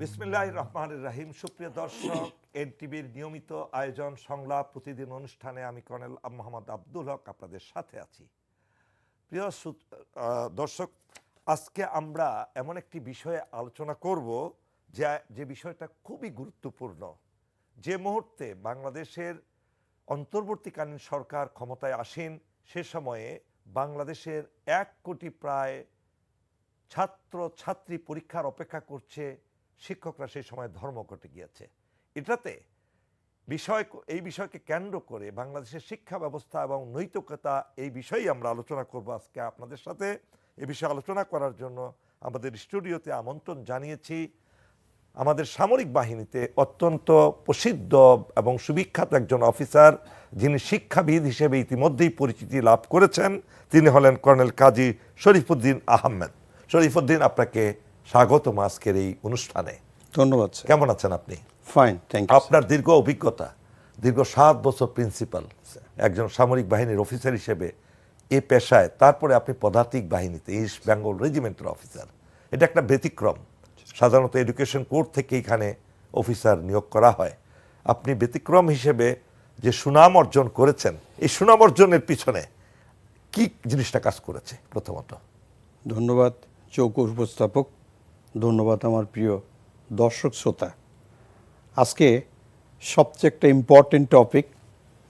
বিসমিল্লাহির রহমানির রহিম। সুপ্রিয় দর্শক, এনটিভির নিয়মিত আয়োজন সংলাপ প্রতিদিন অনুষ্ঠানে আমি কর্নেল মোহাম্মদ আব্দুল হক আপনাদের সাথে আছি। প্রিয় দর্শক, আজকে আমরা এমন একটি বিষয়ে আলোচনা করব যে বিষয়টা খুবই গুরুত্বপূর্ণ। যে মুহূর্তে বাংলাদেশের অন্তর্বর্তীকালীন সরকার ক্ষমতায় আসেন, সে সময়ে বাংলাদেশের 1 কোটি প্রায় ছাত্র ছাত্রী পরীক্ষার অপেক্ষা করছে। শিক্ষকরা সেই সময় ধর্মঘটে গিয়েছে। এটাতে এই বিষয়কে কেন্দ্র করে বাংলাদেশের শিক্ষা ব্যবস্থা এবং নৈতিকতা, এই বিষয়েই আমরা আলোচনা করব আজকে আপনাদের সাথে। এই বিষয়ে আলোচনা করার জন্য আমাদের স্টুডিওতে আমন্ত্রণ জানিয়েছি আমাদের সামরিক বাহিনীতে অত্যন্ত প্রসিদ্ধ এবং সুবিখ্যাত একজন অফিসার, যিনি শিক্ষাবিদ হিসেবে ইতিমধ্যেই পরিচিতি লাভ করেছেন। তিনি হলেন কর্নেল কাজী শরীফউদ্দীন আহমেদ। শরীফউদ্দীন, আপনাকে স্বাগতম আজকের এই অনুষ্ঠানে। ধন্যবাদ। কেমন আছেন আপনি? Fine, thank you. আপনার দীর্ঘ অভিজ্ঞতা, দীর্ঘ 7 বছর প্রিন্সিপাল একজন সামরিক বাহিনীর অফিসার হিসেবে এই পেশায়, তারপরে আপনি পদাতিক বাহিনীতে ইস্ট বেঙ্গল রেজিমেন্টের অফিসার। এটা একটা ব্যতিক্রম। সাধারণত এডুকেশন কোর্ট থেকে এখানে অফিসার নিয়োগ করা হয়। আপনি ব্যতিক্রম হিসেবে যে সুনাম অর্জন করেছেন, এই সুনাম অর্জনের পিছনে কি জিনিসটা কাজ করেছে? প্রথমত ধন্যবাদ চৌকো উপস্থাপক, ধন্যবাদ আমার প্রিয় দর্শক শ্রোতা। আজকে সবচেয়ে একটা ইম্পর্টেন্ট টপিক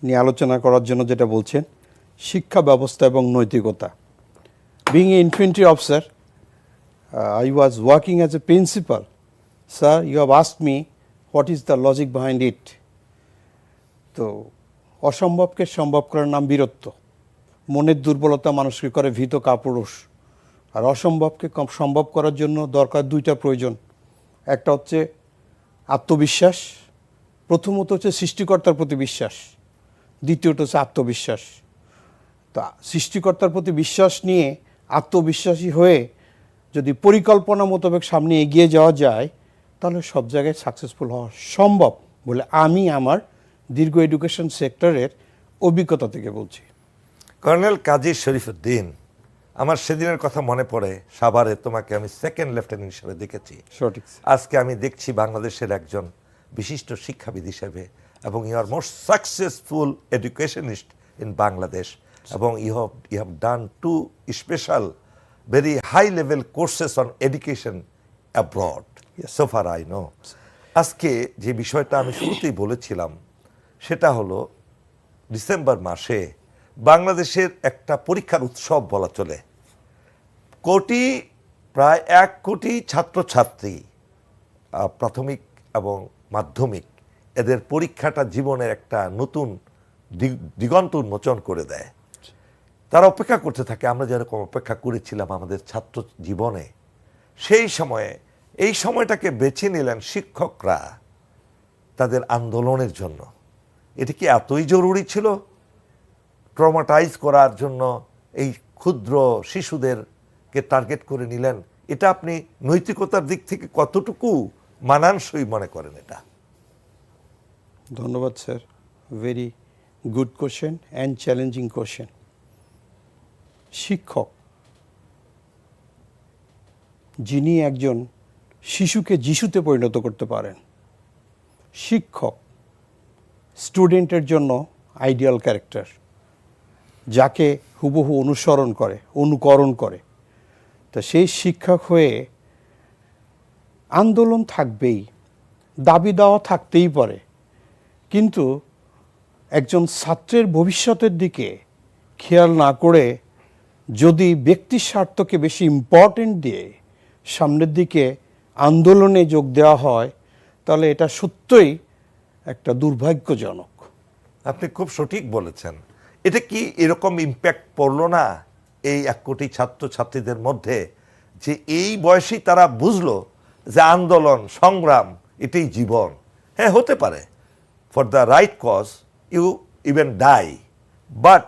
নিয়ে আলোচনা করার জন্য যেটা বলছেন, শিক্ষা ব্যবস্থা এবং নৈতিকতা। Being a infantry officer, I was working as a principal. Sir, you have asked me what is the logic behind it. তো অসম্ভবকে সম্ভব করার নাম বীরত্ব। মনের দুর্বলতা মানুষকে করে ভীত কাপুরুষ। আর অসম্ভবকে সম্ভব করার জন্য দরকার 2টা প্রয়োজন। একটা হচ্ছে আত্মবিশ্বাস, প্রথমত হচ্ছে সৃষ্টিকর্তার প্রতি বিশ্বাস, দ্বিতীয়ত হচ্ছে আত্মবিশ্বাস। তা সৃষ্টিকর্তার প্রতি বিশ্বাস নিয়ে আত্মবিশ্বাসী হয়ে যদি পরিকল্পনা মোতাবেক সামনে এগিয়ে যাওয়া যায়, তাহলে সব জায়গায় সাকসেসফুল হওয়া সম্ভব বলে আমি আমার দীর্ঘ এডুকেশন সেক্টরের অভিজ্ঞতা থেকে বলছি। কর্নেল কাজী শরীফউদ্দীন, আমার সেদিনের কথা মনে পড়ে। সাভারে তোমাকে আমি সেকেন্ড লেফটেন্যান্ট হিসেবে দেখেছি। সঠিক। আজকে আমি দেখছি বাংলাদেশের একজন বিশিষ্ট শিক্ষাবিদ হিসেবে, এবং you are most successful educationist in Bangladesh, এবং you have done 2 special very high level courses on education abroad. Yes. So far I know. আজকে যে বিষয়টা আমি শুরুতেই বলেছিলাম, সেটা হলো ডিসেম্বর মাসে বাংলাদেশের একটা পরীক্ষার উৎসব বলা চলে। প্রায় 1 কোটি ছাত্রছাত্রী, প্রাথমিক এবং মাধ্যমিক, এদের পরীক্ষাটা জীবনের একটা নতুন দিগন্ত উন্মোচন করে দেয়। তারা অপেক্ষা করতে থাকে, আমরা যেরকম অপেক্ষা করেছিলাম আমাদের ছাত্র জীবনে। সেই সময়ে এই সময়টাকে বেছে নিলেন শিক্ষকরা তাদের আন্দোলনের জন্য। এটি কি এতই জরুরি ছিল ট্রমাটাইজ করার জন্য এই ক্ষুদ্র শিশুদেরকে টার্গেট করে নিলেন? এটা আপনি নৈতিকতার দিক থেকে কতটুকু মানানসই মনে করেন এটা? ধন্যবাদ sir, very good question and challenging question. শিক্ষক যিনি একজন শিশুকে যিশুতে পরিণত করতে পারেন, শিক্ষক স্টুডেন্টের জন্য আইডিয়াল ক্যারেক্টার, যাকে হুবহু অনুকরণ করে। তা সেই শিক্ষক হয়ে আন্দোলন থাকবেই, দাবি দেওয়া থাকতেই পারে, কিন্তু একজন ছাত্রের ভবিষ্যতের দিকে খেয়াল না করে যদি ব্যক্তির স্বার্থকে বেশি ইম্পর্টেন্ট দিয়ে সামনের দিকে আন্দোলনে যোগ দেওয়া হয়, তাহলে এটা সত্যই একটা দুর্ভাগ্যজনক। আপনি খুব সঠিক বলেছেন। এটা কি এরকম ইম্প্যাক্ট পড়লো না এই 1 কোটি ছাত্রছাত্রীদের মধ্যে, যে এই বয়সেই তারা বুঝলো যে আন্দোলন সংগ্রাম এটাই জীবন? হ্যাঁ, হতে পারে, for the right cause you even die, but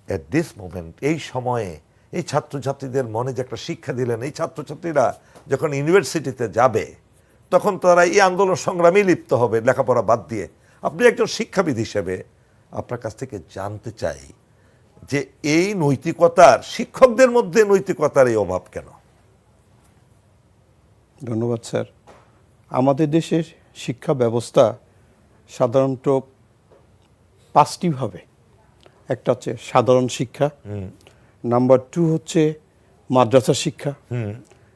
at this moment, এই সময়ে এই ছাত্রছাত্রীদের মনে যে একটা শিক্ষা দিলেন, এই ছাত্রছাত্রীরা যখন ইউনিভার্সিটিতে যাবে তখন তারা এই আন্দোলন সংগ্রামে লিপ্ত হবে লেখাপড়া বাদ দিয়ে। আপনি একজন শিক্ষাবিদ হিসেবে আপনার কাছ থেকে জানতে চাই যে এই নৈতিকতার, শিক্ষকদের মধ্যে নৈতিকতার এই অভাব কেন? ধন্যবাদ স্যার। আমাদের দেশের শিক্ষা ব্যবস্থা সাধারণত 5টি ভাবে। একটা হচ্ছে সাধারণ শিক্ষা, নাম্বার 2 হচ্ছে মাদ্রাসা শিক্ষা,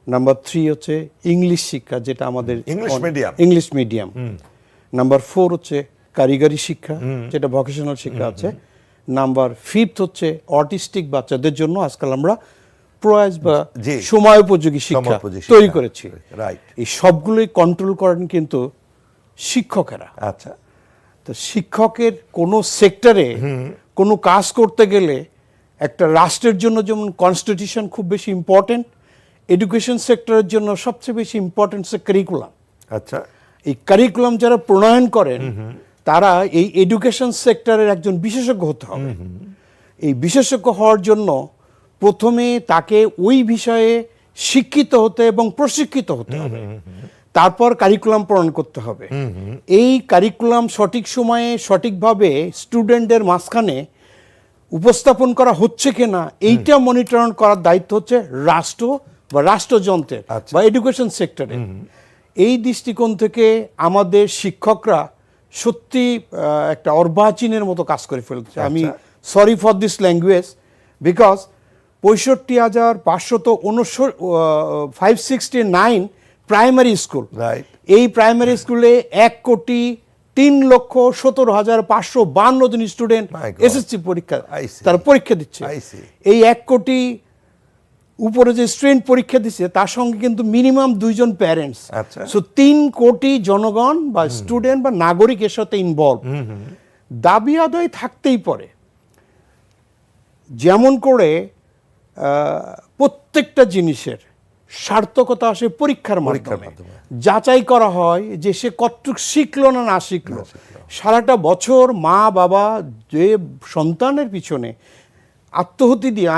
নাম্বার 3 হচ্ছে ইংলিশ শিক্ষা, যেটা আমাদের ইংলিশ মিডিয়াম, নাম্বার 4 হচ্ছে কারিগরি শিক্ষা, যেটা ভোকেশনাল শিক্ষা আছে, নাম্বার 5 হচ্ছে অটিস্টিক বাচ্চাদের জন্য আজকাল আমরা প্রয়াস বা সময় উপযোগী শিক্ষা তৈরি করেছি। এই সবগুলোই কন্ট্রোল করেন কিন্তু শিক্ষকেরা। আচ্ছা, তো শিক্ষকের কোনো সেক্টরে কোনো কাজ করতে গেলে একটা রাষ্ট্রের জন্য যেমন কনস্টিটিউশন খুব বেশি ইম্পর্টেন্ট, এডুকেশন সেক্টরের জন্য সবচেয়ে বেশি ইম্পর্টেন্ট হচ্ছে কারিকুলাম। আচ্ছা, এই কারিকুলাম যারা প্রণয়ন করেন তারা এই এডুকেশন সেক্টরের একজন বিশেষজ্ঞ হতে হবে। এই বিশেষজ্ঞ হওয়ার জন্য প্রথমে তাকে ওই বিষয়ে শিক্ষিত হতে এবং প্রশিক্ষিত হতে হবে, তারপর কারিকুলাম প্রণয়ন করতে হবে। এই কারিকুলাম সঠিক সময়ে সঠিকভাবে স্টুডেন্টদের মাঝখানে উপস্থাপন করা হচ্ছে কিনা এইটা মনিটরন করার দায়িত্ব হচ্ছে রাষ্ট্র বা রাষ্ট্রযন্ত্রের বা এডুকেশন সেক্টরে। এই দৃষ্টিকোণ থেকে আমাদের শিক্ষকরা সত্যি একটা অর্বাচীনের মতো কাজ করে ফেলছে। আমি sorry for this language, because 65,569 primary school, এই প্রাইমারি স্কুলে 1,03,17,552 জন স্টুডেন্ট এসএসসি পরীক্ষা তারা পরীক্ষা দিচ্ছে। এই 1 কোটি উপরে যে স্টুডেন্ট পরীক্ষা দিচ্ছে তার সঙ্গে কিন্তু মিনিমাম 2 জন প্যারেন্টস, সো 3 কোটি জনগণ বা স্টুডেন্ট বা নাগরিক এর সাথে ইনভলভ। দাবি আদায় থাকতেই পারে, যেমন করে প্রত্যেকটা জিনিসের সার্থকতা আসে পরীক্ষার মাধ্যমে, যাচাই করা হয় যে সে কতটুকু শিখলো না শিখলো। সারাটা বছর মা বাবা যে সন্তানের পিছনে আত্মহতি দিয়ে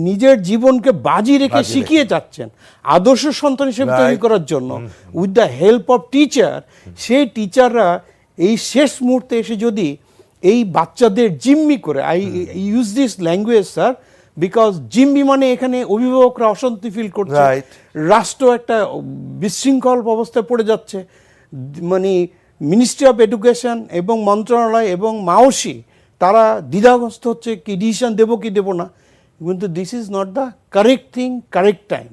নিজের জীবনকে বাজি রেখে শিখিয়ে যাচ্ছেন আদর্শ সন্তান হিসেবে তৈরি করার জন্য with the help of teacher, সেই টিচাররা এই শেষ মুহূর্তে এসে যদি এই বাচ্চাদের জিম্মি করে, I use this language sir, because জিম্মি মানে এখানে অভিভাবকরা অশান্তি ফিল করছে, রাষ্ট্র একটা বিশৃঙ্খল অবস্থায় পড়ে যাচ্ছে, মানে মিনিস্ট্রি অফ এডুকেশন এবং মন্ত্রণালয় এবং মাওসি তারা দ্বিধাগ্রস্ত হচ্ছে কি ডিসিশন দেবো কি দেবো না। কিন্তু this is not the correct thing, correct time.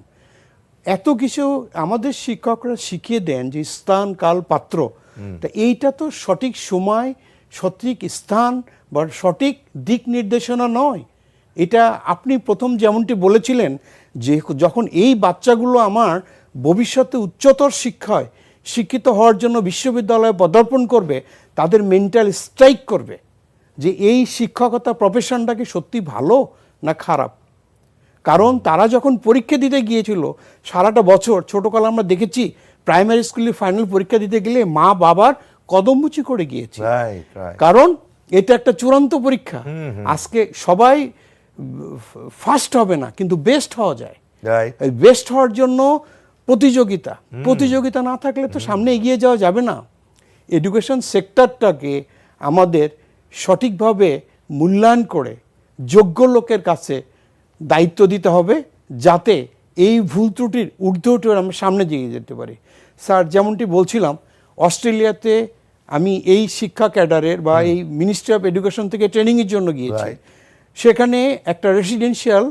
এত কিছু আমাদের শিক্ষকরা শিখিয়ে দেন যে স্থান কাল পাত্র, তা এইটা তো সঠিক সময় সঠিক স্থান বা সঠিক দিক নির্দেশনা নয়। এটা আপনি প্রথম যেমনটি বলেছিলেন যে যখন এই বাচ্চাগুলো আমার ভবিষ্যতে উচ্চতর শিক্ষায় শিক্ষিত হওয়ার জন্য বিশ্ববিদ্যালয়ে পদার্পণ করবে, তাদের মেন্টাল স্ট্রাইক করবে যে এই শিক্ষকতা প্রফেশনটা কি সত্যি ভালো না খারাপ। কারণ তারা যখন পরীক্ষা দিতে গিয়েছিল সারাটা বছর, ছোটকালে আমরা দেখেছি প্রাইমারি স্কুলে ফাইনাল পরীক্ষা দিতে গেলে মা বাবার কদমমুচি করে গিয়েছে, কারণ এটা একটা চূড়ান্ত পরীক্ষা। আজকে সবাই ফার্স্ট হবে না, কিন্তু বেস্ট হওয়া যায়। বেস্ট হওয়ার জন্য প্রতিযোগিতা না থাকলে তো সামনে এগিয়ে যাওয়া যাবে না। এডুকেশন সেক্টরটাকে আমাদের সঠিকভাবে মূল্যায়ন করে যোগ্য লোকের কাছে দায়িত্ব দিতে হবে, যাতে এই ভুল ত্রুটির ঊর্ধ্বে উঠে আমরা সামনে এগিয়ে যেতে পারি। স্যার, যেমনটি বলছিলাম, অস্ট্রেলিয়াতে আমি এই শিক্ষা ক্যাডারের বা এই মিনিস্ট্রি অফ এডুকেশন থেকে ট্রেনিংয়ের জন্য গিয়েছি। সেখানে একটা রেসিডেন্সিয়াল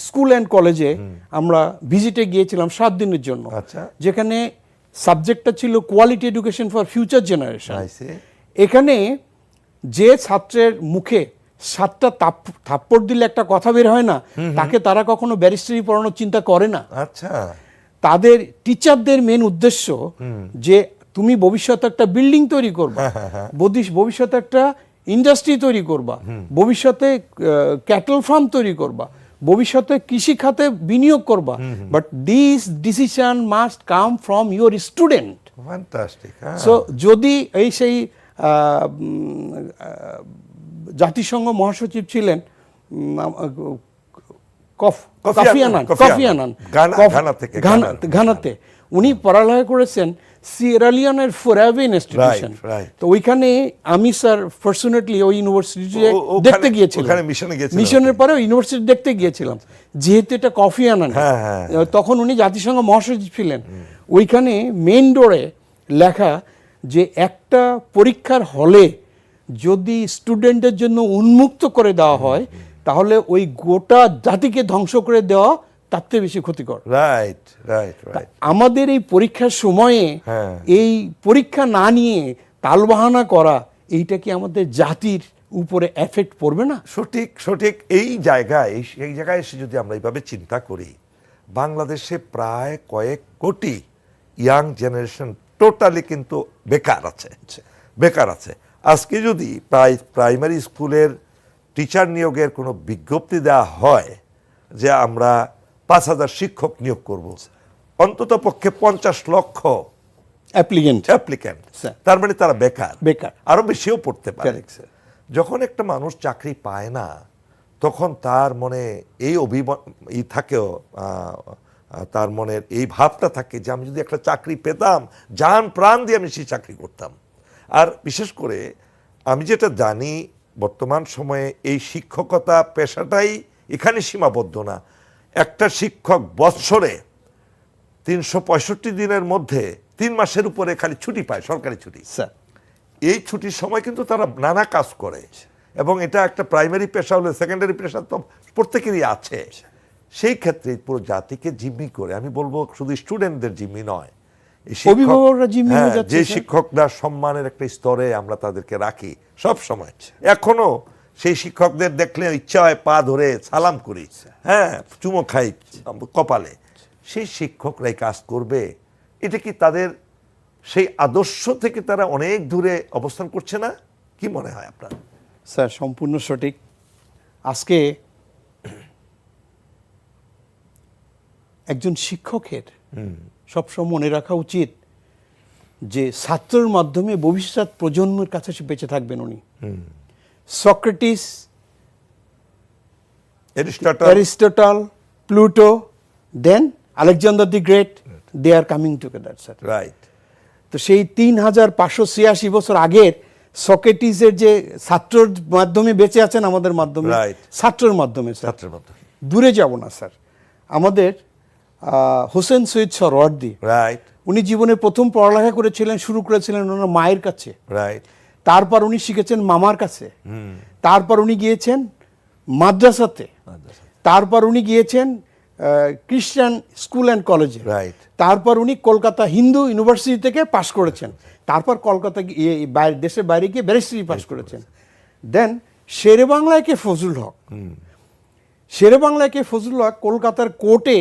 স্কুল অ্যান্ড কলেজে আমরা ভিজিটে গিয়েছিলাম 7 দিনের জন্য, যেখানে সাবজেক্টটা ছিল quality education for future generation. এখানে যে ছাত্রের মুখে 7টা থাপ্পড় দিলে একটা কথা বের হয় না, তাকে তারা কখনো ব্যারিস্টারি পড়ানোর চিন্তা করে না। তাদের টিচারদের মেন উদ্দেশ্য যে তুমি ভবিষ্যতে একটা বিল্ডিং তৈরি করবা, ভবিষ্যতে একটা ইন্ডাস্ট্রি তৈরি করবা, ভবিষ্যতে ক্যাটল ফার্ম তৈরি করবা, ভবিষ্যতে কৃষি খাতে বিনিয়োগ করবা, but this decision must come from your student. So যদি সেই জাতিসংঘ মহাসচিব ছিলেন কফি আনান ঘানাতে, উনি পড়ালেখা করেছেন সিয়েরা লিওনের ফোরাবে ইনস্টিটিউশন। তো ওইখানে আমি স্যার পার্সোনালি ওই ইউনিভার্সিটিতে দেখতে গিয়েছিলাম, মিশনের পরে ইউনিভার্সিটি দেখতে গিয়েছিলাম, যেহেতু এটা কফি আনান। তখন উনি জাতিসংঘ মহাসচিব ছিলেন। ওইখানে মেইন ডোরে লেখা যে একটা পরীক্ষার হলে যদি স্টুডেন্টের জন্য উন্মুক্ত করে দেওয়া হয় তাহলে ওই গোটা জাতিকে ধ্বংস করে দেওয়া তার থেকে বেশি ক্ষতিকর। Right right right. আমাদের এই পরীক্ষার সময়ে হ্যাঁ। এই পরীক্ষা না নিয়ে তালবাহানা করা, এইটা কি আমাদের জাতির উপরে এফেক্ট পড়বে না? সঠিক সঠিক। এই জায়গায় এসে যদি আমরা এইভাবে চিন্তা করি, বাংলাদেশে প্রায় কয়েক কোটি ইয়াং জেনারেশন টোটালি কিন্তু বেকার আছে, বেকার আছে। আজকে যদি প্রাইমারি স্কুলের টিচার নিয়োগের কোনো বিজ্ঞপ্তি দেওয়া হয় যে আমরা 5,000 শিক্ষক নিয়োগ করব, অন্তত পক্ষে 50 লক্ষ অ্যাপ্লিক্যান্ট, তার মানে তারা বেকার, আরো বেশিও পড়তে পারে। যখন একটা মানুষ চাকরি পায় না তখন তার মনে এই থাকেও, তার মনের এই ভাবটা থাকে যে আমি যদি একটা চাকরি পেতাম, জান প্রাণ দিয়ে আমি সেই চাকরি করতাম। আর বিশেষ করে আমি যেটা জানি বর্তমান সময়ে এই শিক্ষকতা পেশাটাই এখানে সীমাবদ্ধ না। একটা শিক্ষক বৎসরে 365 দিনের মধ্যে 3 মাসের উপরে খালি ছুটি পায়, সরকারি ছুটি। এই ছুটির সময় কিন্তু তারা নানা কাজ করে, এবং এটা একটা প্রাইমারি পেশা হলে সেকেন্ডারি পেশা তো প্রত্যেকেরই আছে। সেই ক্ষেত্রে পুরো জাতিকে জিম্মি করে, আমি বলবো শুধু স্টুডেন্টদের জিম্মি নয়, যে শিক্ষকরা সম্মানের একটা স্তরে আমরা তাদেরকে রাখি সব সময়, এখনো সেই শিক্ষকদের দেখলে ইচ্ছা হয় পা ধরে সালাম করি, হ্যাঁ, চুমো খাই কপালে। সেই শিক্ষকরাই কাজ করবে? এটা কি তাদের সেই আদর্শ থেকে তারা অনেক দূরে অবস্থান করছে না? কি মনে হয় আপনার? স্যার সম্পূর্ণ সঠিক। আজকে একজন শিক্ষকের সবসময় মনে রাখা উচিত যে ছাত্রের মাধ্যমে ভবিষ্যৎ প্রজন্মের কাছে সে বেঁচে থাকবেন উনি। Socrates, Aristotle, Pluto, then Alexander the Great, they are coming together, sir. Right. তো সেই 3586 বছর আগের সক্রেটিসের যে ছাত্রের মাধ্যমে বেঁচে আছেন আমাদের মাধ্যমে, ছাত্রের মাধ্যমে, ছাত্রের মাধ্যমে দূরে যাব না স্যার। আমাদের হোসেন সৈয়দ সোহরাওয়ার্দী, রাইট, উনি জীবনে প্রথম পড়ালেখা করেছিলেন, শুরু করেছিলেন ওনার মায়ের কাছে, রাইট। তারপর উনি শিখেছেন মামার কাছে, তারপর উনি গিয়েছেন মাদ্রাসাতে, তারপর উনি গিয়েছেন খ্রিস্টান স্কুল অ্যান্ড কলেজে, রাইট। তারপর উনি কলকাতা হিন্দু ইউনিভার্সিটি থেকে পাশ করেছেন, তারপর কলকাতা দেশের বাইরে গিয়ে ব্যারিস্টারি পাশ করেছেন। দেন শেরে বাংলায় কে ফজলুল হক, শেরে বাংলায় কে ফজলুল হক কলকাতার কোর্টে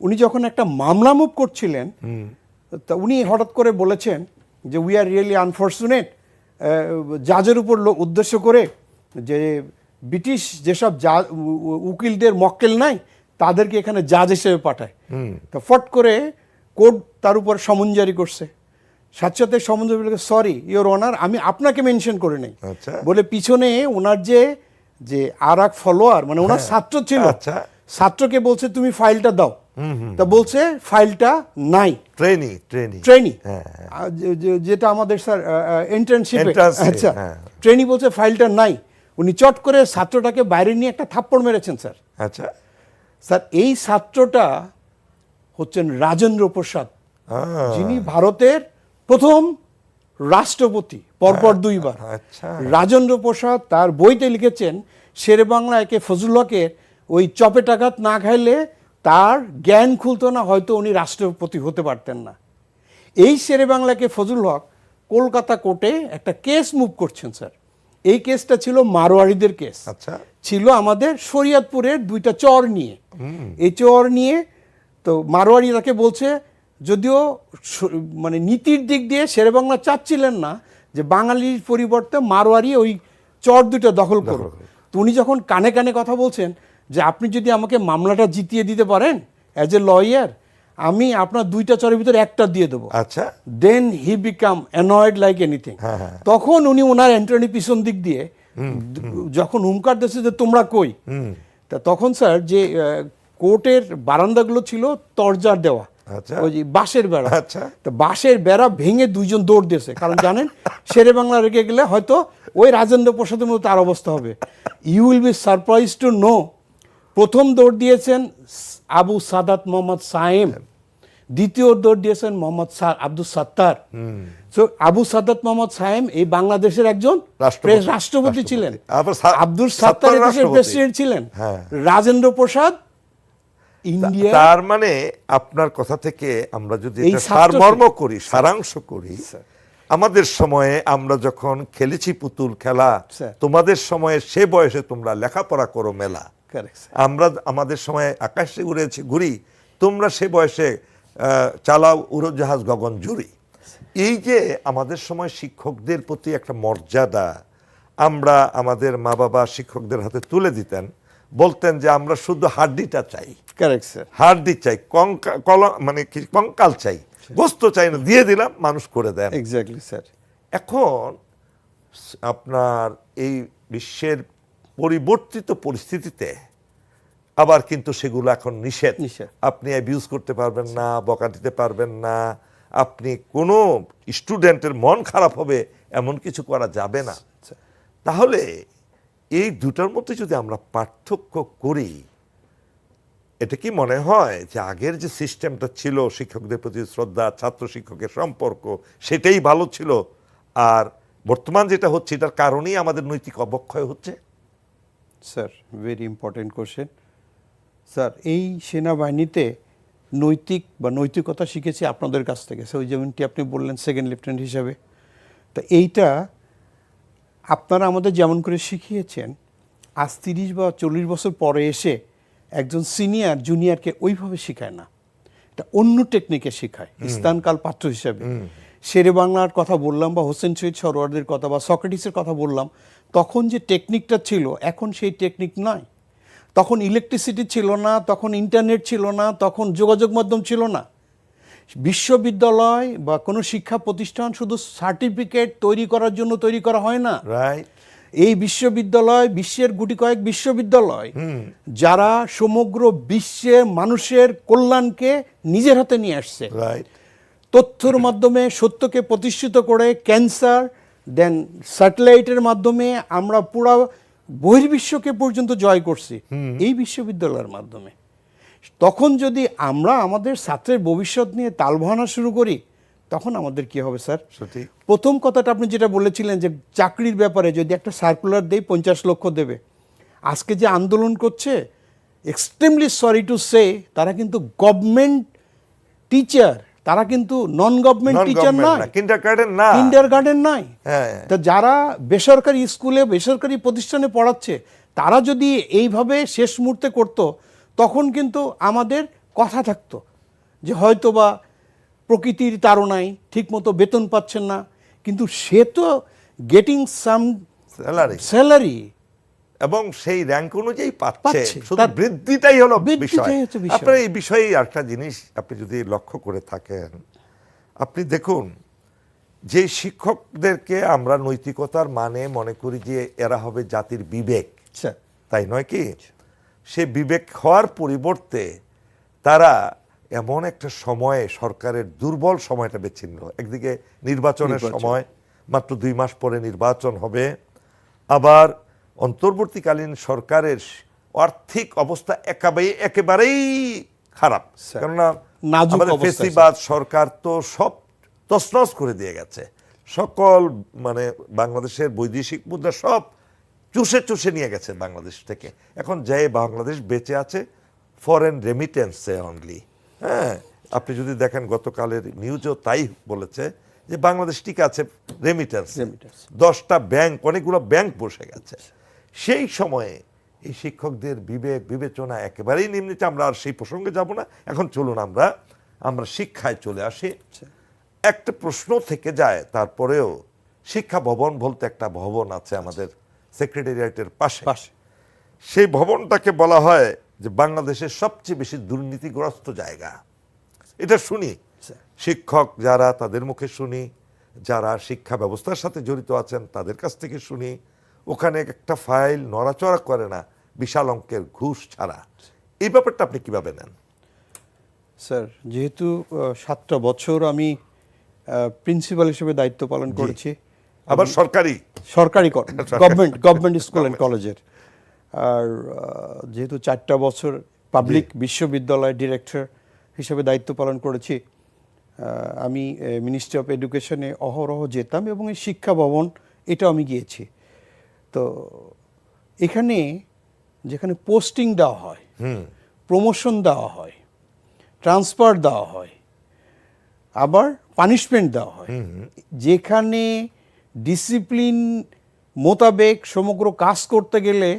উনি যখন একটা মামলা মুভ করছিলেন, তা উনি হঠাৎ করে বলেছেন যে উই আর রিয়েলি আনফর্চুনেট, জাজের উপর উদ্দেশ্য করে, যে ব্রিটিশ যেসব উকিলদের মক্কেল নাই তাদেরকে এখানে জাজ হিসেবে পাঠায়। তো ফট করে কোর্ট তার উপর সমন জারি করছে। সাথে সাথে সমন জারি বলে, সরি ইওর অনার, আমি আপনাকে মেনশন করে নেই বলে পিছনে ওনার যে আর এক ফলোয়ার, মানে ওনার ছাত্র ছিল, ছাত্রকে বলছে তুমি ফাইলটা দাও, তা বলছে ফাইলটা নাই। ট্রেনি যেটা আমাদের স্যার ইন্টার্নশিপে, আচ্ছা, ট্রেনি বলছে ফাইলটা নাই। উনি চট করে ছাত্রটাকে বাইরে নিয়ে একটা থাপ্পড় মেরেছেন, স্যার। আচ্ছা স্যার, এই ছাত্রটা হচ্ছেন রাজেন্দ্র প্রসাদ, যিনি ভারতের প্রথম রাষ্ট্রপতি, পরপর 2 বার। রাজেন্দ্র প্রসাদ তার বইতে লিখেছেন শেরে বাংলা একে ফজলুল হকের ওই চপেটাঘাত না খাইলে তার জ্ঞান খুলতো না, হয়তো উনি রাষ্ট্রপতি হতে পারতেন না। এই শেরে বাংলাকে ফজলুল হক কলকাতা কোর্টে একটা কেস মুভ করছেন, স্যার। এই কেসটা ছিল মারোয়ারিদের কেস, ছিল আমাদের শরিয়তপুরের 2টা চর নিয়ে। এই চর নিয়ে তো মারোয়ারি তাকে বলছে, যদিও মানে নীতির দিক দিয়ে শেরে বাংলা চাচ্ছিলেন না যে বাঙালির পরিবর্তে মারোয়ারি ওই চর 2টা দখল করো। তো উনি যখন কানে কানে কথা বলছেন যে আপনি যদি আমাকে মামলাটা জিতিয়ে দিতে পারেন অ্যাজ এ লয়ার, আমি আপনার 2টা চরের ভিতরে একটা দিয়ে দেবো। আচ্ছা। দেন হি বিকাম অ্যানয়েড লাইক এনিথিং। তখন উনি ওনার অ্যান্টনি পিছন দিক দিয়ে যখন হুমকার দিয়েছে যে তোমরা কই, তা তখন স্যার যে কোর্টের বারান্দাগুলো ছিল তরজার দেওয়া, ওই যে বাঁশের বেড়া, তো বাঁশের বেড়া ভেঙে 2জন দৌড় দিয়েছে, কারণ জানেন শেরে বাংলা রেখে গেলে হয়তো ওই রাজেন্দ্র প্রসাদের মতো তার অবস্থা হবে। You will be surprise to know, প্রথম দৌড় দিয়েছেন আবু সাদাত মোহাম্মদ সায়েম, দ্বিতীয় দৌড় দিয়েছেন মোহাম্মদ আব্দুল সাত্তার। তো আবু সাদাত মোহাম্মদ সায়েম এই বাংলাদেশের একজন রাষ্ট্রপতি ছিলেন, আব্দুল সাত্তার দেশের প্রেসিডেন্ট ছিলেন, রাজেন্দ্র প্রসাদ ইন্ডিয়া। তার মানে আপনার কথা থেকে আমরা যদি সারমর্ম করি, সারাংশ করি, আমাদের সময়ে আমরা যখন খেলেছি পুতুল খেলা, তোমাদের সময়ে সে বয়সে তোমরা লেখাপড়া করো মেলা। আমরা আমাদের সময়ে আকাশে উড়েছি ঘুরি, তোমরা সে বয়সে চালাও উড়োজাহাজ গগন জুড়ি। এই যে আমাদের সময় শিক্ষকদের প্রতি একটা মর্যাদা আমরা আমাদের মা বাবা শিক্ষকদের হাতে তুলে দিতেন, বলতেন যে আমরা শুধু হাড্ডিটা চাই, হাড্ডি চাই, মানে কঙ্কাল চাই, গোস্ত চাই না, দিয়ে দিলাম মানুষ করে দেন। Exactly sir. এখন আপনার এই বিশ্বের পরিবর্তিত পরিস্থিতিতে আবার কিন্তু সেগুলো এখন নিষেধ। আপনি অ্যাবিউজ করতে পারবেন না, বকা দিতে পারবেন না, আপনি কোনো স্টুডেন্টের মন খারাপ হবে এমন কিছু করা যাবে না। তাহলে এই দুটার মধ্যে যদি আমরা পার্থক্য করি, এটা কি মনে হয় যে আগের যে সিস্টেমটা ছিল শিক্ষকদের প্রতি শ্রদ্ধা, ছাত্র শিক্ষকের সম্পর্ক, সেটাই ভালো ছিল, আর বর্তমান যেটা হচ্ছে এটার কারণেই আমাদের নৈতিক অবক্ষয় হচ্ছে? Sir, very important question. Sir, এই সেনাবাহিনীতে নৈতিকতা শিখেছি আপনাদের কাছ থেকে। ওই যেমনটি আপনি বললেন সেকেন্ড লেফটেন্যান্ট হিসাবে, তো এইটা আপনারা আমাদের যেমন করে শিখিয়েছেন, আজ 30 বা 40 বছর পরে এসে একজন সিনিয়র জুনিয়রকে ওইভাবে শেখায় না, এটা অন্য টেকনিকে শেখায়। স্থানকাল পাত্র হিসাবে শেরে বাংলার কথা বললাম, বা হোসেন শহীদ সরোয়ারদের কথা, বা সক্রেটিসের কথা বললাম, তখন যে টেকনিকটা ছিল এখন সেই টেকনিক নাই। তখন ইলেকট্রিসিটি ছিল না, তখন ইন্টারনেট ছিল না, তখন যোগাযোগ মাধ্যম ছিল না। বিশ্ববিদ্যালয় বা কোনো শিক্ষা প্রতিষ্ঠান শুধু সার্টিফিকেট তৈরি করার জন্য তৈরি করা হয় না। এই বিশ্ববিদ্যালয় বিশ্বের গুটি কয়েক বিশ্ববিদ্যালয় যারা সমগ্র বিশ্বের মানুষের কল্যাণকে নিজের হাতে নিয়ে আসছে। তথ্যের মাধ্যমে সত্যকে প্রতিষ্ঠিত করে, ক্যান্সার দেন স্যাটেলাইটের মাধ্যমে আমরা পুরো বহির্বিশ্বকে পর্যন্ত জয় করছি এই বিশ্ববিদ্যালয়ের মাধ্যমে। তখন যদি আমরা আমাদের ছাত্রের ভবিষ্যৎ নিয়ে তালবাহানা শুরু করি, তখন আমাদের কি হবে স্যার? প্রথম কথাটা আপনি যেটা বলেছিলেন যে চাকরির ব্যাপারে যদি একটা সার্কুলার দেয় 50 লক্ষ দেবে, আজকে যে আন্দোলন করছে, এক্সট্রিমলি সরি টু সে, তারা কিন্তু গভর্নমেন্ট টিচার, তারা কিন্তু নন গভর্নমেন্ট টিচার নয়, কিন্ডারগার্টেন নয়। তা যারা বেসরকারি স্কুলে বেসরকারি প্রতিষ্ঠানে পড়াচ্ছে, তারা যদি এইভাবে শেষ মুহূর্তে করত, তখন কিন্তু আমাদের কথা থাকতো যে হয়তো বা প্রকৃতির তাড়নায় ঠিকমতো বেতন পাচ্ছেন না, কিন্তু সে তো গেটিং সাম স্যালারি এবং সেই র্যাঙ্ক অনুযায়ী পাচ্ছে, শুধু বৃদ্ধিটাই হলো বিষয়। আপনার এই বিষয়ে একটা জিনিস আপনি যদি লক্ষ্য করে থাকেন, আপনি দেখুন যে শিক্ষকদেরকে আমরা নৈতিকতার মানে মনে করি যে এরা হবে জাতির বিবেক, তাই নয় কি? সে বিবেক হওয়ার পরিবর্তে তারা এমন একটা সময়ে সরকারের দুর্বল সময়টা বেছে নিল। একদিকে নির্বাচনের সময়, মাত্র 2 মাস পরে নির্বাচন হবে, আবার অন্তর্বর্তীকালীন সরকারের আর্থিক অবস্থা একেবারেই খারাপ, কেননা আমাদের ফেসিবাদ সরকার তো সব তছনছ করে দিয়ে গেছে, সকল মানে বাংলাদেশের বৈদেশিক মুদ্রা সব চুষে চুষে নিয়ে গেছে বাংলাদেশ থেকে। এখন যে বাংলাদেশ বেঁচে আছে ফরেন রেমিটেন্সে অনলি। হ্যাঁ, আপনি যদি দেখেন গতকালের নিউজও তাই বলেছে যে বাংলাদেশ ঠিক আছে রেমিটেন্স, 10টা ব্যাংক, অনেকগুলো ব্যাংক বসে গেছে। সেই সময়ে এই শিক্ষকদের বিবেক বিবেচনা একেবারেই নিম্নিতে। আমরা আর সেই প্রসঙ্গে যাব না, এখন চলুন আমরা শিক্ষায় চলে আসি। একটা প্রশ্ন থেকে যায়, তারপরেও শিক্ষা ভবন বলতে একটা ভবন আছে আমাদের সেক্রেটারিয়েটের পাশে, সেই ভবনটাকে বলা হয় যে বাংলাদেশের সবচেয়ে বেশি দুর্নীতিগ্রস্ত জায়গা। এটা শুনি শিক্ষক যারা, তাদের মুখে শুনি, যারা শিক্ষা ব্যবস্থার সাথে জড়িত আছেন তাদের কাছ থেকে শুনি, ওখানে একটা ফাইল নড়াচড়া করে না বিশাল অঙ্কের ঘুষ ছাড়া। এই ব্যাপারটা আপনি কিভাবে নেন? স্যার, যেহেতু 7টা বছর আমি প্রিন্সিপাল হিসেবে দায়িত্ব পালন করেছি, আবার সরকারি গভর্নমেন্ট স্কুল অ্যান্ড কলেজের, আর যেহেতু 4টা বছর পাবলিক বিশ্ববিদ্যালয় ডিরেক্টর হিসেবে দায়িত্ব পালন করেছি, আমি মিনিস্ট্রি অফ এডুকেশনে অহরহ যেতাম এবং এই শিক্ষা ভবন এটাও আমি গিয়েছি। তো এখানে যেখানে পোস্টিং দেওয়া হয়, প্রমোশন দেওয়া হয়, ট্রান্সফার দেওয়া হয়, আবার পানিশমেন্ট দেওয়া হয়, যেখানে ডিসিপ্লিন মোতাবেক সমগ্র কাজ করতে গেলে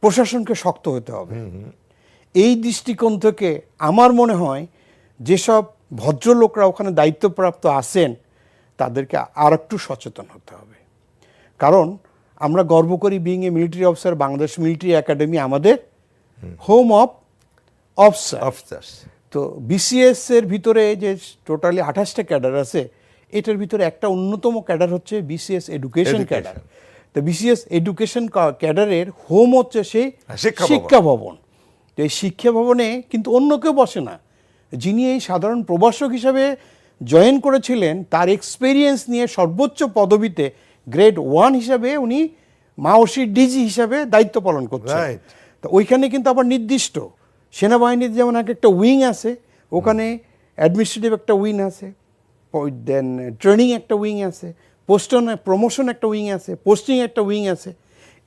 প্রশাসনকে শক্ত হতে হবে। এই দৃষ্টিকোণ থেকে আমার মনে হয় যেসব ভদ্রলোকরা ওখানে দায়িত্বপ্রাপ্ত আছেন তাদেরকে আর একটু সচেতন হতে হবে। কারণ আমরা গর্ব করি being a military officer, Bangladesh military academy আমাদের হোম অফ অফিসার। তো বিসিএস এর ভিতরে যে টোটালি 28টা ক্যাডার আছে, এটার ভিতরে একটা অন্যতম ক্যাডার হচ্ছে বিসিএস এডুকেশন ক্যাডার। তো বিসিএস এডুকেশন ক্যাডারের হোম হচ্ছে সেই শিক্ষা ভবন। তো এই শিক্ষা ভবনে কিন্তু অন্য কেউ বসে না। যিনি এই সাধারণ প্রভাষক হিসাবে জয়েন করেছিলেন তার এক্সপেরিয়েন্স নিয়ে সর্বোচ্চ পদবিতে গ্রেড 1 হিসাবে উনি মাওসি ডিজি হিসাবে দায়িত্ব পালন করছেন। তো ওইখানে কিন্তু আবার নির্দিষ্ট সেনাবাহিনীর যেমন একটা উইং আছে, ওখানে অ্যাডমিনিস্ট্রেটিভ একটা উইং আছে, দেন ট্রেনিং একটা উইং আছে, প্রমোশন একটা উইং আছে, পোস্টিং একটা উইং আছে।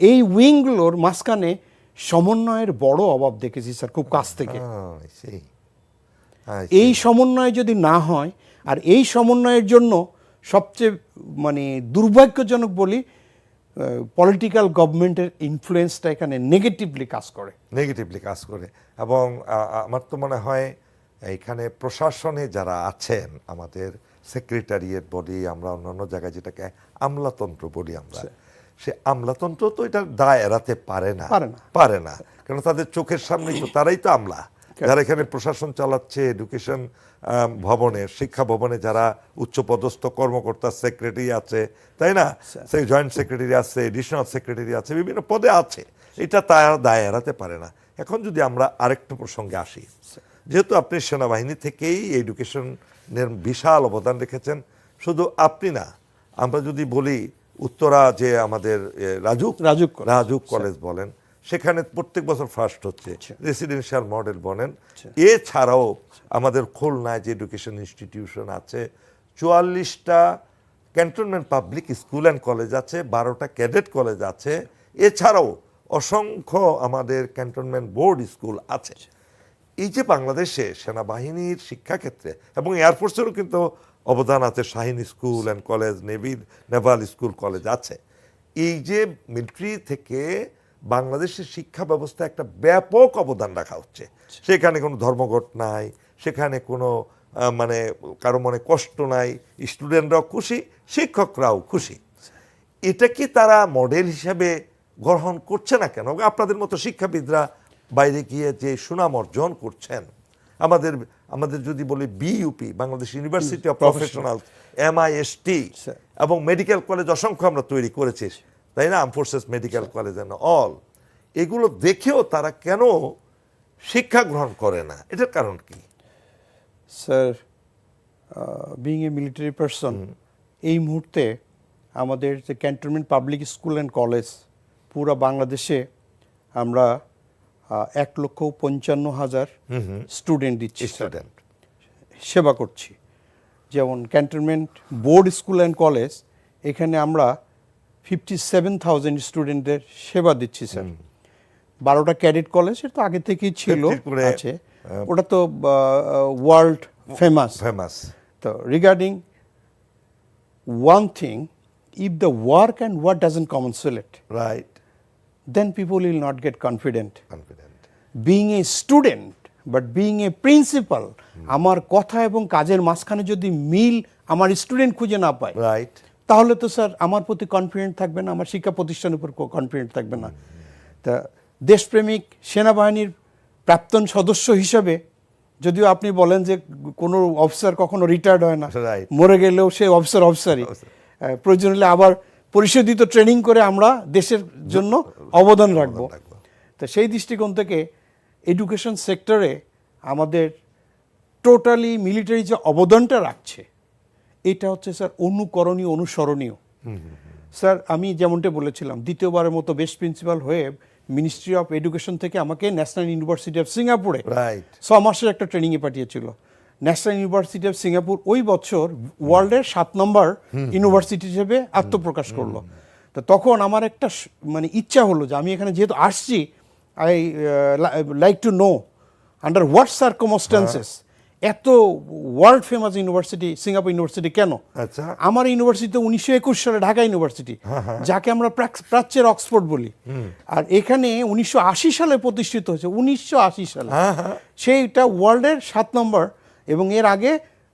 এই উইংগুলোর মাঝখানে সমন্বয়ের বড় অভাব দেখেছি স্যার খুব কাছ থেকে। এই সমন্বয় যদি না হয়, আর এই সমন্বয়ের জন্য সবচেয়ে দুর্ভাগ্যজনক বলি পলিটিক্যাল গভর্নমেন্টের ইনফ্লুয়েন্সটা এখানে নেগেটিভলি কাজ করে। এবং আমার তো মনে হয় এইখানে প্রশাসনে যারা আছেন, আমাদের সেক্রেটারিয়েট বলি, আমরা অন্যান্য জায়গায় যেটাকে আমলাতন্ত্র বলি আমরা, সে আমলাতন্ত্র তো এটা দায় এড়াতে পারে না, কারণ তাদের চোখের সামনে তো তারাই তো আমলা, যারা এখানে প্রশাসন চালাচ্ছে। এডুকেশন ভবনে, শিক্ষা ভবনে যারা উচ্চপদস্থ কর্মকর্তা, সেক্রেটারি আছে, তাই না, জয়েন্ট সেক্রেটারি আছে, এডিশনাল সেক্রেটারি আছে, বিভিন্ন পদে আছে, এটা তারা দায় এড়াতে পারে না। এখন যদি আমরা আরেকটা প্রসঙ্গে আসি, যেহেতু আপনি সেনাবাহিনী থেকেই এডুকেশনের বিশাল অবদান রেখেছেন, শুধু আপনি না, আমরা যদি বলি উত্তরা যে আমাদের রাজুক কলেজ বলেন, সেখানে প্রত্যেক বছর ফার্স্ট হচ্ছে, রেসিডেন্সিয়াল মডেল বলেন। এছাড়াও আমাদের খুলনায় যে এডুকেশন ইনস্টিটিউশন আছে, 44টা cantonment public school and college আছে, 12টা ক্যাডেট কলেজ আছে, এছাড়াও অসংখ্য আমাদের ক্যান্টনমেন্ট বোর্ড স্কুল আছে। এই যে বাংলাদেশে সেনাবাহিনীর শিক্ষাক্ষেত্রে এবং এয়ারফোর্সেরও কিন্তু অবদান আছে, Shaheen school and college, naval school college আছে। এই যে মিলিটারি থেকে বাংলাদেশের শিক্ষা ব্যবস্থা একটা ব্যাপক অবদান রাখা হচ্ছে, সেখানে কোনো ধর্মঘট নাই, সেখানে কোনো কারো মনে কষ্ট নাই, স্টুডেন্টরাও খুশি, শিক্ষকরাও খুশি। এটা কি তারা মডেল হিসাবে গ্রহণ করছে না কেন? আপনাদের মতো শিক্ষাবিদরা বাইরে গিয়ে যে সুনাম অর্জন করছেন, আমাদের যদি বলি BUP, Bangladesh university of professional, MIST এবং মেডিকেল কলেজ অসংখ্য আমরা তৈরি করেছি, তাই না, arm forces medical college and all, এগুলো দেখেও তারা কেন শিক্ষা গ্রহণ করে না? এটার কারণ কি? Sir, being a military person, এই মুহূর্তে আমাদের যে cantonment public school and college পুরো বাংলাদেশে আমরা 1,55,000 স্টুডেন্ট দিচ্ছি, সেবা করছি। যেমন cantonment board school and college, এখানে আমরা 57,000 স্টুডেন্টদের সেবা দিচ্ছি স্যার। 12টা ক্যাডেট কলেজ, এটা তো আগে থেকেই ছিল, আছে, ওটা তো ওয়ার্ল্ড ফেমাস। তো regarding one thing, if the work and what doesn't consolidate, right, then people will not get confident. Being a student, but being a principal, আমার কথা এবং কাজের মাঝখানে যদি মিল আমার স্টুডেন্ট খুঁজে না পায়, রাইট, তাহলে তো স্যার আমার প্রতি কনফিডেন্ট থাকবে না, আমার শিক্ষা প্রতিষ্ঠানের উপর কনফিডেন্ট থাকবে না। তা দেশপ্রেমিক সেনাবাহিনীর প্রাক্তন সদস্য হিসাবে, যদিও আপনি বলেন যে কোনো অফিসার কখনো রিটায়ার্ড হয় না, মরে গেলেও সে অফিসারই, প্রয়োজন হলে আবার পরিশোধিত ট্রেনিং করে আমরা দেশের জন্য অবদান রাখবো। তো সেই দৃষ্টিকোণ থেকে এডুকেশন সেক্টরে আমাদের টোটালি মিলিটারি যে অবদানটা রাখছে, এটা হচ্ছে স্যার অনুকরণীয়, অনুসরণীয়। স্যার, আমি যেমনটা বলেছিলাম, দ্বিতীয়বারের মতো বেস্ট প্রিন্সিপাল হয়ে মিনিস্ট্রি অফ এডুকেশন থেকে আমাকে ন্যাশনাল ইউনিভার্সিটি অফ সিঙ্গাপুরে 6 মাসের একটা ট্রেনিংয়ে পাঠিয়েছিল। ন্যাশনাল ইউনিভার্সিটি অফ সিঙ্গাপুর ওই বছর ওয়ার্ল্ডের 7 নম্বর ইউনিভার্সিটি হিসেবে আত্মপ্রকাশ করলো। তো তখন আমার একটা মানে ইচ্ছা হলো যে আমি এখানে যেহেতু আসছি, I like to know under what circumstances এত world famous university Singapore university কেন। আচ্ছা, আমার ইউনিভার্সিটি 1921 সালে ঢাকা ইউনিভার্সিটি, যাকে আমরা প্রাচ্যের অক্সফোর্ড বলি, আর এখানে 1980 সালে প্রতিষ্ঠিত হয়েছে, 1980 সালে। সেইটা ওয়ার্ল্ডের 7 নম্বর এবং এর আগে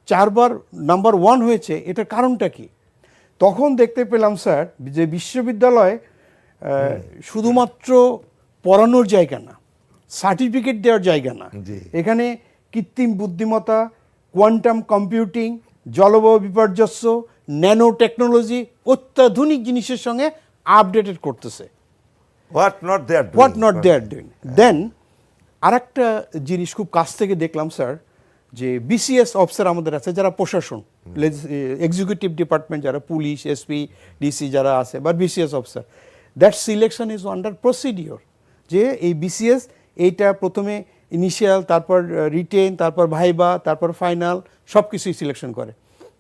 4 বার নাম্বার 1 হয়েছে। এটার কারণটা কি? তখন দেখতে পেলাম স্যার যে বিশ্ববিদ্যালয় শুধুমাত্র পড়ানোর জায়গা না, সার্টিফিকেট দেওয়ার জায়গা না, জি। এখানে কৃত্রিম বুদ্ধিমত্তা, কোয়ান্টাম কম্পিউটিং, জলবায়ু বিপর্যস্ত, ন্যানো টেকনোলজি, অত্যাধুনিক জিনিসের সঙ্গে আপডেটেড করতেছে। What not they are what not they are doing. Then আরেকটা জিনিস খুব কাছ থেকে দেখলাম স্যার, যে বিসিএস অফিসার আমাদের আছে যারা প্রশাসন, এক্সিকিউটিভ ডিপার্টমেন্ট যারা পুলিশ, এসপি, ডিসি যারা আছে, বা BCS officer, that selection is under procedure. যে এই বিসিএস এইটা প্রথমে ইনিশিয়াল, তারপর রিটেন, তারপর ভাইবা, তারপর ফাইনাল, সব কিছুই সিলেকশন করে।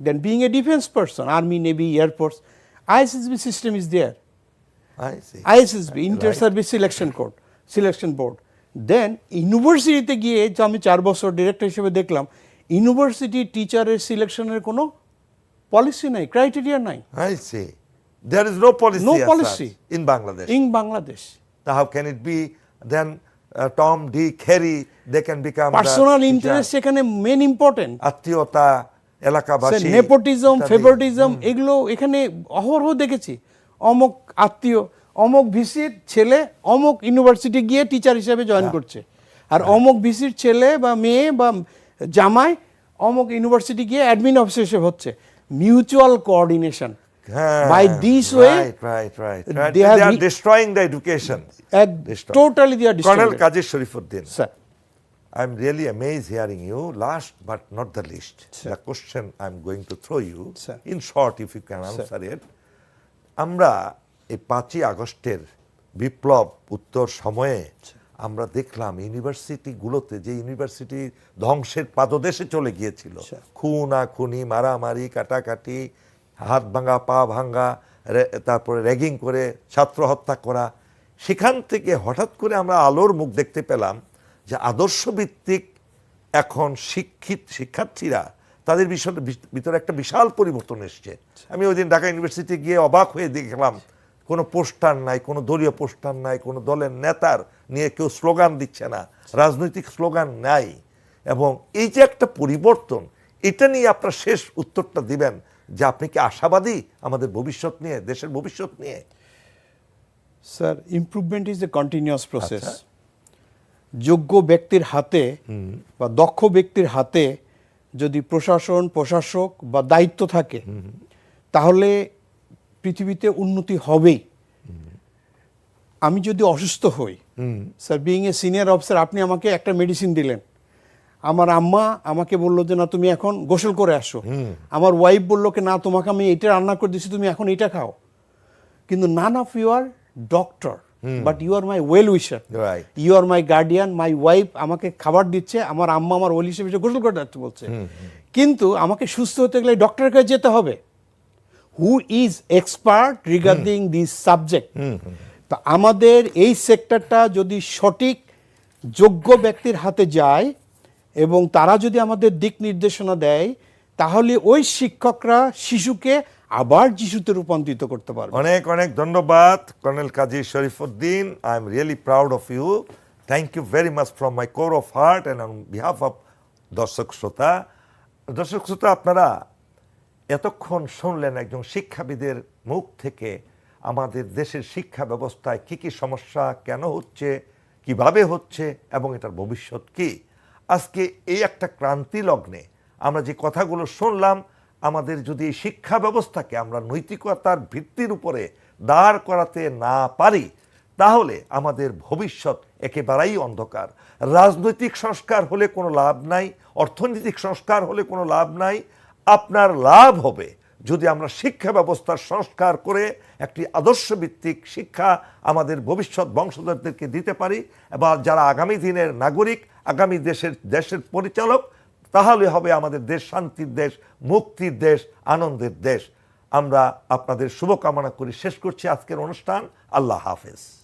Then being a defence person, army, navy, air force, ISSB system is there, ISSB, inter service selection board. Then ইউনিভার্সিটিতে গিয়ে যে আমি 4 বছর ডিরেক্টর হিসেবে দেখলাম, ইউনিভার্সিটি টিচারের সিলেকশনের কোনো পলিসি নাই, ক্রাইটেরিয়া নাই। I see. There is no policy. No as policy. such in Bangladesh. In Bangladesh Now, how can it be then Tom, Dick, Harry, they can become the personal teacher? Interest এখানে main important. আত্মীয়তা, এলাকাবাসী, nepotism, ইত্যাদি। Favouritism, এগুলো এখানে অহরহ দেখেছি। অমুক আত্মীয়, অমুক ভিসির ছেলে অমুক ইউনিভার্সিটি গিয়ে টিচার হিসেবে জয়েন করছে, আর অমুক ভিসির ছেলে বা মেয়ে বা জামাই অমুক ইউনিভার্সিটি গিয়ে অ্যাডমিন অফিসার হিসেবে হচ্ছে। মিউচুয়াল কোঅর্ডিনেশন হ্যাঁ, by this way right. they They have are destroying the education. Totally they are Colonel destroyed. Kazi Sharifuddin, sir, I'm really amazed hearing you. Last but not the least, the question I'm going to throw you, Sir. in short, if you can answer it. আমরা এই 5ই আগস্টের বিপ্লব উত্তর সময়ে আমরা দেখলাম ইউনিভার্সিটিগুলোতে, যে university ধ্বংসের পাদদেশে চলে গিয়েছিল, খুনাখুনি, মারামারি, কাটাকাটি, হাত ভাঙা, পা ভাঙা, তারপরে র্যাগিং করে ছাত্র হত্যা করা, সেখান থেকে হঠাৎ করে আমরা আলোর মুখ দেখতে পেলাম যে আদর্শভিত্তিক এখন শিক্ষার্থীরা তাদের ভিতরে একটা বিশাল পরিবর্তন এসছে। আমি ওই দিন ঢাকা ইউনিভার্সিটি গিয়ে অবাক হয়ে দেখলাম কোনো পোস্টার নাই, কোনো দলীয় পোস্টার নাই, কোনো দলের নেতার নিয়ে কেউ স্লোগান দিচ্ছে না, রাজনৈতিক স্লোগান নাই। এবং এই যে একটা পরিবর্তন, এটা নিয়ে আপনার শেষ উত্তরটা দিবেন যে আপনি কি আশাবাদী আমাদের ভবিষ্যৎ নিয়ে, দেশের ভবিষ্যৎ নিয়ে? Sir, improvement is a continuous process. যোগ্য ব্যক্তির হাতে বা দক্ষ ব্যক্তির হাতে যদি প্রশাসক বা দায়িত্ব থাকে, তাহলে পৃথিবীতে উন্নতি হবেই। আমি যদি অসুস্থ হই, sir, being a senior officer, আপনি আমাকে একটা মেডিসিন দিলেন, আমার আম্মা আমাকে বললো যে না তুমি এখন গোসল করে আসো, আমার ওয়াইফ বললো কি না তোমাকে আমি এটা রান্না করে দিচ্ছি, তুমি এখন এটা খাও। কিন্তু none of you are doctor, but you are my well wisher, you are my guardian. My wife আমাকে খাবার দিচ্ছে, আমার আম্মা আমার ওয়েল হিসেবে গোসল করে যাচ্ছে বলছে, কিন্তু আমাকে সুস্থ হতে গেলে ডক্টরের কাছে যেতে হবে, who is expert regarding this subject. তো আমাদের এই সেক্টরটা যদি সঠিক যোগ্য ব্যক্তির হাতে যায় এবং তারা যদি আমাদের দিক নির্দেশনা দেয়, তাহলে ওই শিক্ষকরা শিশুকে আবার যিশুতে রূপান্তরিত করতে পারবে। অনেক অনেক ধন্যবাদ Colonel Kazi Sharifuddin. I am really proud of you. Thank you very much from my core of heart and on behalf of দর্শক শ্রোতা, আপনারা এতক্ষণ শুনলেন একজন শিক্ষাবিদের মুখ থেকে আমাদের দেশের শিক্ষা ব্যবস্থায় কী কী সমস্যা কেন হচ্ছে, কিভাবে হচ্ছে এবং এটার ভবিষ্যৎ কী। আজকে এই একটা ক্রান্তি লগ্নে আমরা যে কথাগুলো শুনলাম, আমাদের যদি এই শিক্ষা ব্যবস্থাকে আমরা নৈতিকতার ভিত্তির উপরে দাঁড় করাতে না পারি, তাহলে আমাদের ভবিষ্যৎ একেবারেই অন্ধকার। রাজনৈতিক সংস্কার হলে কোনো লাভ নাই, অর্থনৈতিক সংস্কার হলে কোনো লাভ নাই। আপনার লাভ হবে যদি আমরা শিক্ষা ব্যবস্থার সংস্কার করে একটি আদর্শভিত্তিক শিক্ষা আমাদের ভবিষ্যৎ বংশধরদেরকে দিতে পারি, এবং যারা আগামী দিনের নাগরিক, আগামী দেশের পরিচালক, তাহলে হবে আমাদের দেশ শান্তির দেশ, মুক্তির দেশ, আনন্দের দেশ। আমরা আপনাদের শুভকামনা করে শেষ করছি আজকের অনুষ্ঠান। আল্লাহ হাফেজ।